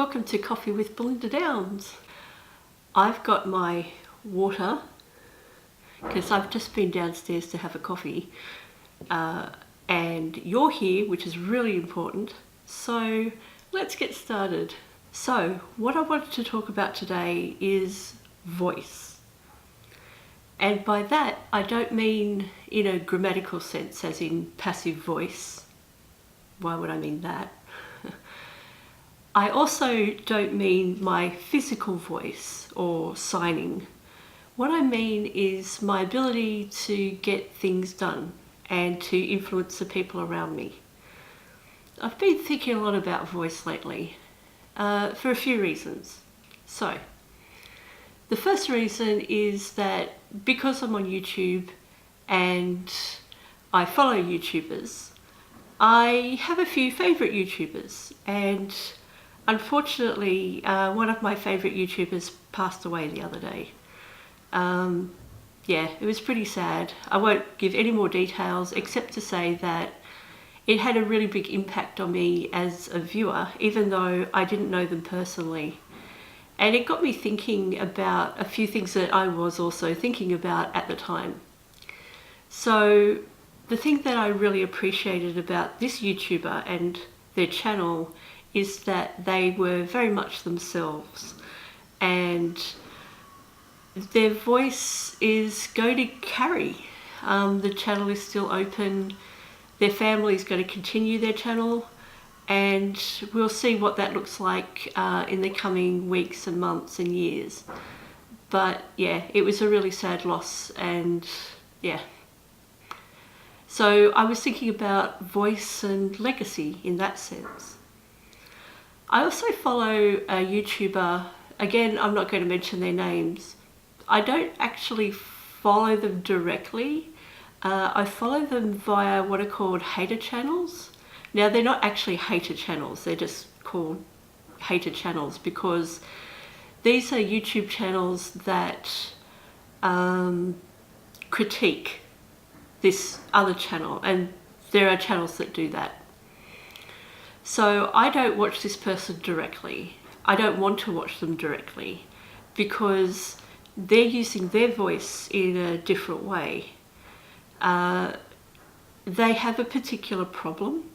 Welcome to Coffee with Belinda Downs. I've got my water because I've just been downstairs to have a coffee and you're here, which is really important. So let's get started. So what I wanted to talk about today is voice. And by that, I don't mean in a grammatical sense, as in passive voice. Why would I mean that? I also don't mean my physical voice or signing. What I mean is my ability to get things done and to influence the people around me. I've been thinking a lot about voice lately for a few reasons. So, the first reason is that because I'm on YouTube and I follow YouTubers, I have a few favourite YouTubers, and unfortunately one of my favourite YouTubers passed away the other day. Yeah, it was pretty sad. I won't give any more details except to say that it had a really big impact on me as a viewer, even though I didn't know them personally. And it got me thinking about a few things that I was also thinking about at the time. So the thing that I really appreciated about this YouTuber and their channel is that they were very much themselves, and their voice is going to carry. The channel is still open. Their family is going to continue their channel, and we'll see what that looks like in the coming weeks and months and years. But yeah, it was a really sad loss, and yeah. So I was thinking about voice and legacy in that sense. I also follow a YouTuber, again, I'm not going to mention their names. I don't actually follow them directly. I follow them via what are called hater channels. Now, they're not actually hater channels, they're just called hater channels because these are YouTube channels that critique this other channel, and there are channels that do that. So I don't watch this person directly. I don't want to watch them directly because they're using their voice in a different way. They have a particular problem,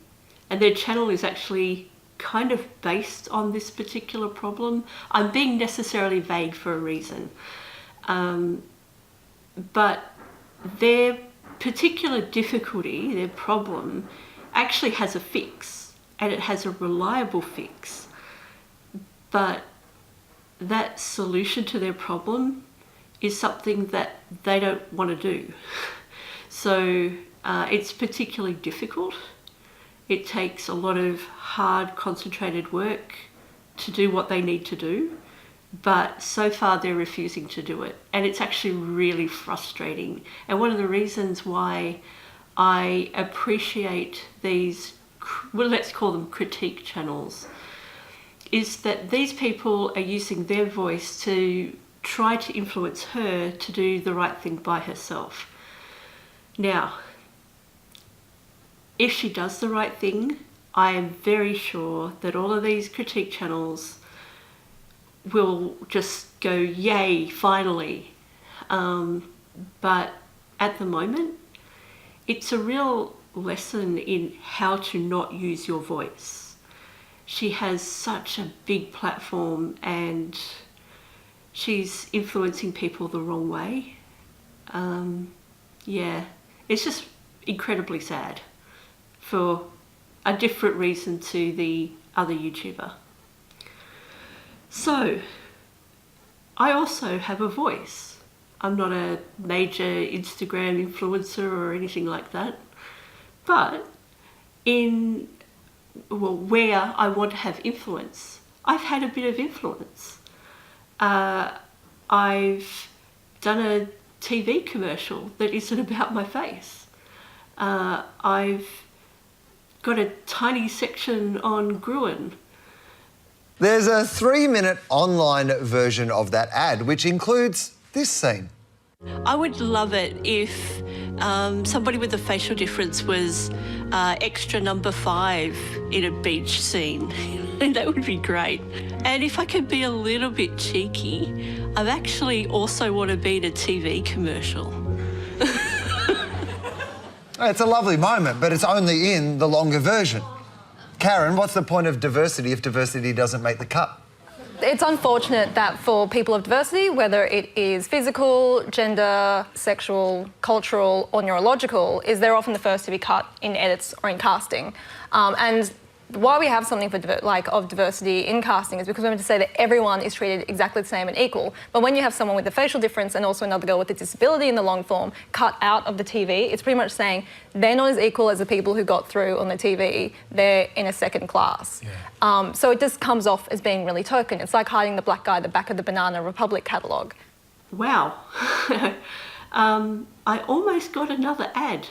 and their channel is actually kind of based on this particular problem. I'm being necessarily vague for a reason. But their particular difficulty, their problem, actually has a fix, and it has a reliable fix. But that solution to their problem is something that they don't want to do. So it's particularly difficult. It takes a lot of hard, concentrated work to do what they need to do, but so far they're refusing to do it. And it's actually really frustrating. And one of the reasons why I appreciate these, well, let's call them critique channels, is that these people are using their voice to try to influence her to do the right thing by herself. Now, if she does the right thing, I am very sure that all of these critique channels will just go, yay, finally. But at the moment, it's a real lesson in how to not use your voice. She has such a big platform and she's influencing people the wrong way. Yeah, it's just incredibly sad for a different reason to the other YouTuber. So, I also have a voice. I'm not a major Instagram influencer or anything like that, but where I want to have influence, I've had a bit of influence. I've done a TV commercial that isn't about my face. I've got a tiny section on Gruen. There's a 3-minute online version of that ad, which includes this scene. I would love it if somebody with a facial difference was extra number 5 in a beach scene. That would be great. And if I could be a little bit cheeky, I actually also want to be in a TV commercial. It's a lovely moment, but it's only in the longer version. Karen, what's the point of diversity if diversity doesn't make the cut? It's unfortunate that for people of diversity, whether it is physical, gender, sexual, cultural or neurological, is they're often the first to be cut in edits or in casting. And why we have something for of diversity in casting is because we want to say that everyone is treated exactly the same and equal. But when you have someone with a facial difference and also another girl with a disability in the long form cut out of the TV, it's pretty much saying they're not as equal as the people who got through on the TV. They're in a second class. Yeah. So it just comes off as being really token. It's like hiding the black guy at the back of the Banana Republic catalogue. Wow. I almost got another ad.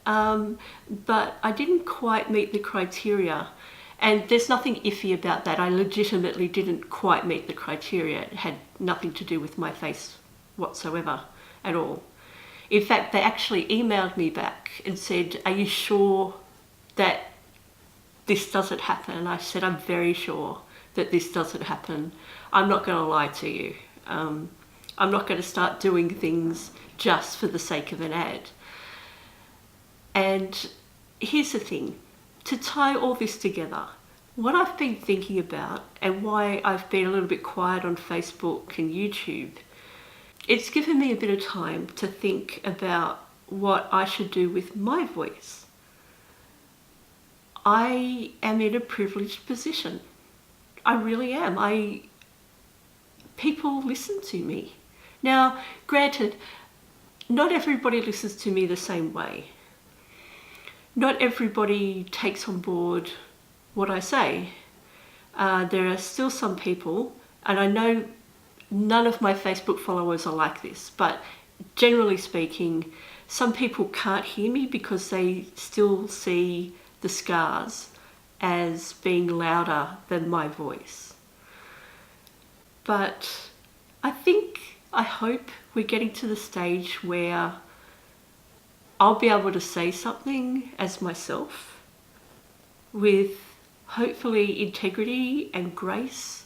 But I didn't quite meet the criteria, and there's nothing iffy about that. I legitimately didn't quite meet the criteria. It had nothing to do with my face whatsoever at all. In fact, they actually emailed me back and said, "Are you sure that this doesn't happen?" And I said, "I'm very sure that this doesn't happen. I'm not going to lie to you. I'm not going to start doing things just for the sake of an ad." And here's the thing, to tie all this together, what I've been thinking about and why I've been a little bit quiet on Facebook and YouTube, it's given me a bit of time to think about what I should do with my voice. I am in a privileged position. I really am. People listen to me. Now, granted, not everybody listens to me the same way. Not everybody takes on board what I say. There are still some people, and I know none of my Facebook followers are like this, but generally speaking, some people can't hear me because they still see the scars as being louder than my voice. But I hope we're getting to the stage where I'll be able to say something as myself with hopefully integrity and grace,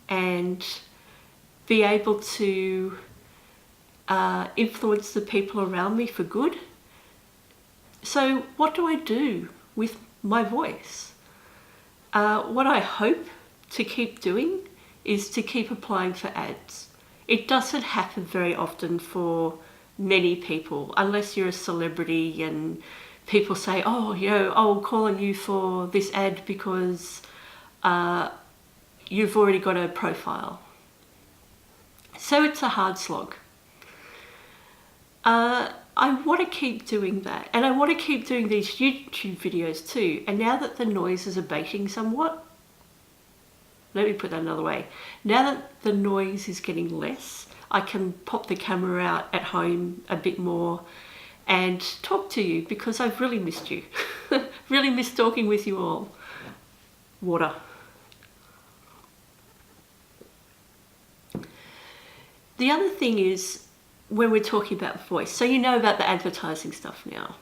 and be able to influence the people around me for good. So what do I do with my voice? What I hope to keep doing is to keep applying for ads. It doesn't happen very often for many people, unless you're a celebrity and people say, "Oh, I'll call on you for this ad because you've already got a profile." So it's a hard slog. I want to keep doing that, and I want to keep doing these YouTube videos too. And now that the noise is abating somewhat, let me put that another way. Now that the noise is getting less, I can pop the camera out at home a bit more and talk to you, because I've really missed you. Really missed talking with you all. Water. The other thing is, when we're talking about voice, so you know about the advertising stuff now.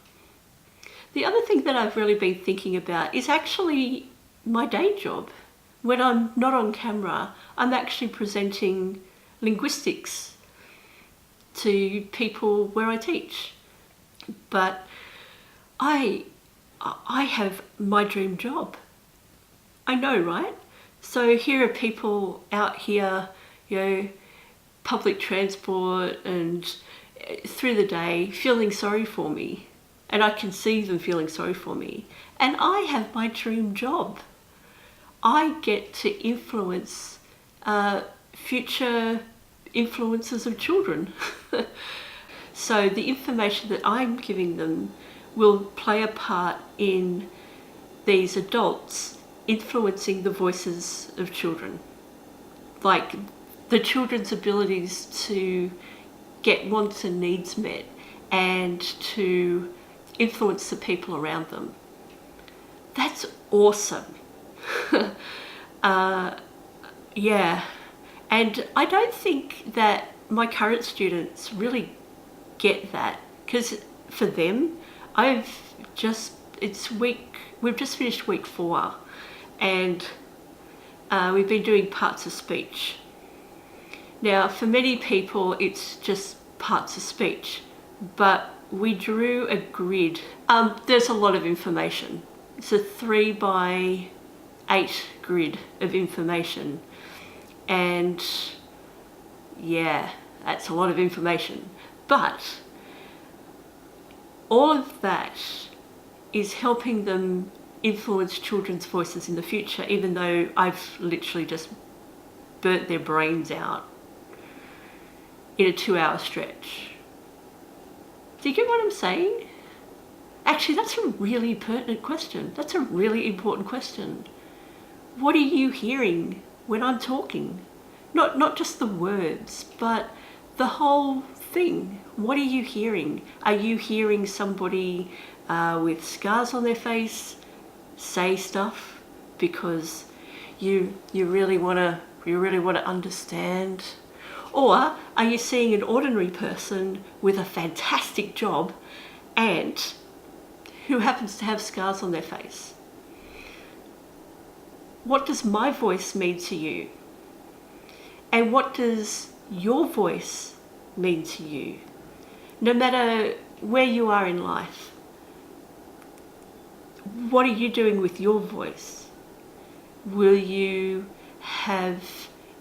The other thing that I've really been thinking about is actually my day job. When I'm not on camera, I'm actually presenting linguistics to people where I teach. But I have my dream job. I know, right? So here are people out here, public transport and through the day feeling sorry for me. And I can see them feeling sorry for me. And I have my dream job. I get to influence future influences of children. So the information that I'm giving them will play a part in these adults influencing the voices of children. Like the children's abilities to get wants and needs met and to influence the people around them. That's awesome. Yeah, and I don't think that my current students really get that, because for them, I've just we've just finished week 4, and we've been doing parts of speech. Now, for many people, it's just parts of speech, but we drew a grid. There's a lot of information. It's a 3x8 grid of information, and yeah, that's a lot of information. But all of that is helping them influence children's voices in the future, even though I've literally just burnt their brains out in a 2-hour stretch. Do you get what I'm saying? Actually, that's a really pertinent question. That's a really important question. What are you hearing when I'm talking? Not just the words, but the whole thing. What are you hearing? Are you hearing somebody with scars on their face say stuff because you really want to understand? Or are you seeing an ordinary person with a fantastic job and who happens to have scars on their face? What does my voice mean to you? And what does your voice mean to you? No matter where you are in life, what are you doing with your voice? Will you have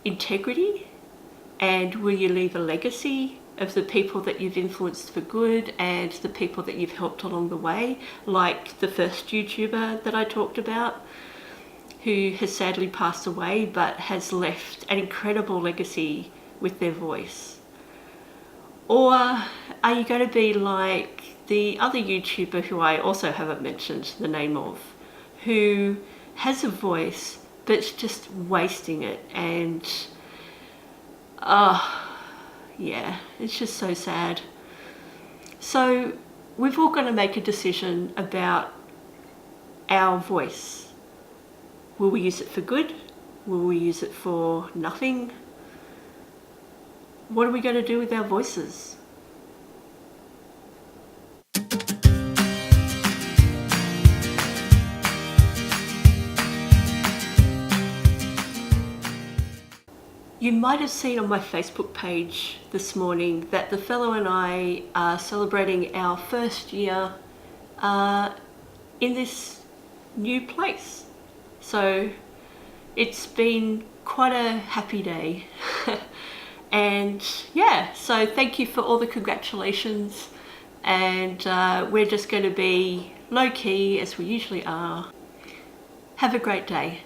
integrity? And will you leave a legacy of the people that you've influenced for good and the people that you've helped along the way, like the first YouTuber that I talked about, who has sadly passed away but has left an incredible legacy with their voice? Or are you going to be like the other YouTuber who I also haven't mentioned the name of, who has a voice but's just wasting it? And yeah, it's just so sad. So we've all got to make a decision about our voice. Will we use it for good? Will we use it for nothing? What are we going to do with our voices? You might have seen on my Facebook page this morning that the fellow and I are celebrating our first year in this new place. So it's been quite a happy day. And yeah, so thank you for all the congratulations. And we're just going to be low key as we usually are. Have a great day.